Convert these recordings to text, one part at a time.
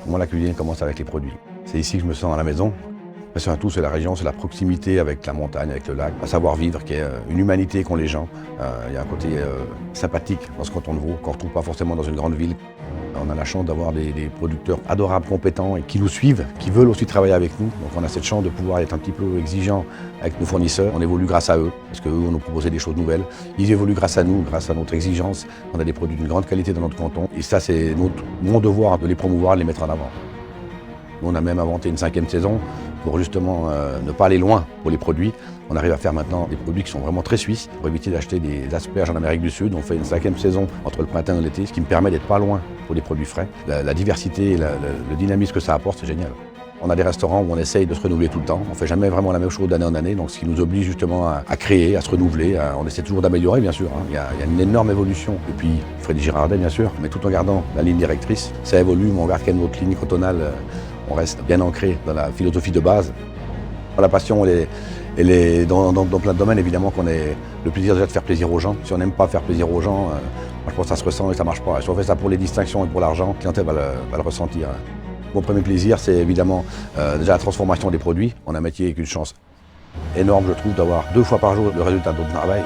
Moi, la cuisine commence avec les produits. C'est ici que je me sens à la maison. Mais surtout, c'est la région, c'est la proximité avec la montagne, avec le lac, un savoir-vivre qui est une humanité qu'ont les gens. Il y a un côté sympathique dans ce canton de Vaud qu'on ne retrouve pas forcément dans une grande ville. On a la chance d'avoir des producteurs adorables, compétents et qui nous suivent, qui veulent aussi travailler avec nous. Donc on a cette chance de pouvoir être un petit peu exigeant avec nos fournisseurs. On évolue grâce à eux, parce qu'eux, on nous proposait des choses nouvelles. Ils évoluent grâce à nous, grâce à notre exigence. On a des produits d'une grande qualité dans notre canton. Et ça, c'est mon devoir de les promouvoir, de les mettre en avant. On a même inventé une 5e saison pour justement ne pas aller loin pour les produits. On arrive à faire maintenant des produits qui sont vraiment très suisses pour éviter d'acheter des asperges en Amérique du Sud. On fait une 5e saison entre le printemps et l'été, ce qui me permet d'être pas loin pour les produits frais. La diversité et le dynamisme que ça apporte, c'est génial. On a des restaurants où on essaye de se renouveler tout le temps. On ne fait jamais vraiment la même chose d'année en année, donc ce qui nous oblige justement à créer, à se renouveler. On essaie toujours d'améliorer, bien sûr. Il y a une énorme évolution. Et puis Freddy Girardet, bien sûr, mais tout en gardant la ligne directrice. Ça évolue, mais on garde quand même notre ligne cantonale. On reste bien ancré dans la philosophie de base. La passion, elle est dans plein de domaines, évidemment, qu'on ait le plaisir déjà de faire plaisir aux gens. Si on n'aime pas faire plaisir aux gens, je pense que ça se ressent et ça ne marche pas. Et si on fait ça pour les distinctions et pour l'argent, la clientèle va le ressentir. Mon premier plaisir, c'est évidemment déjà la transformation des produits. On a un métier avec une chance énorme, je trouve, d'avoir 2 fois par jour le résultat de notre travail.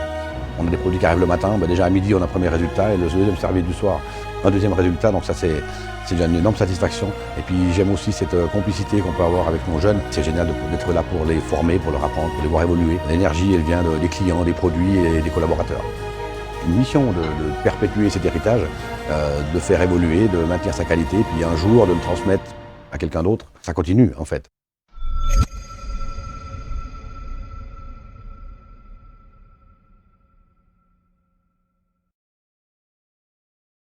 On a des produits qui arrivent le matin, déjà à midi, on a un premier résultat et le deuxième service du soir, un deuxième résultat. Donc ça, c'est déjà une énorme satisfaction. Et puis j'aime aussi cette complicité qu'on peut avoir avec nos jeunes. C'est génial d'être là pour les former, pour leur apprendre, pour les voir évoluer. L'énergie, elle vient des clients, des produits et des collaborateurs. Une mission de perpétuer cet héritage, de le faire évoluer, de maintenir sa qualité, puis un jour de le transmettre à quelqu'un d'autre. Ça continue, en fait.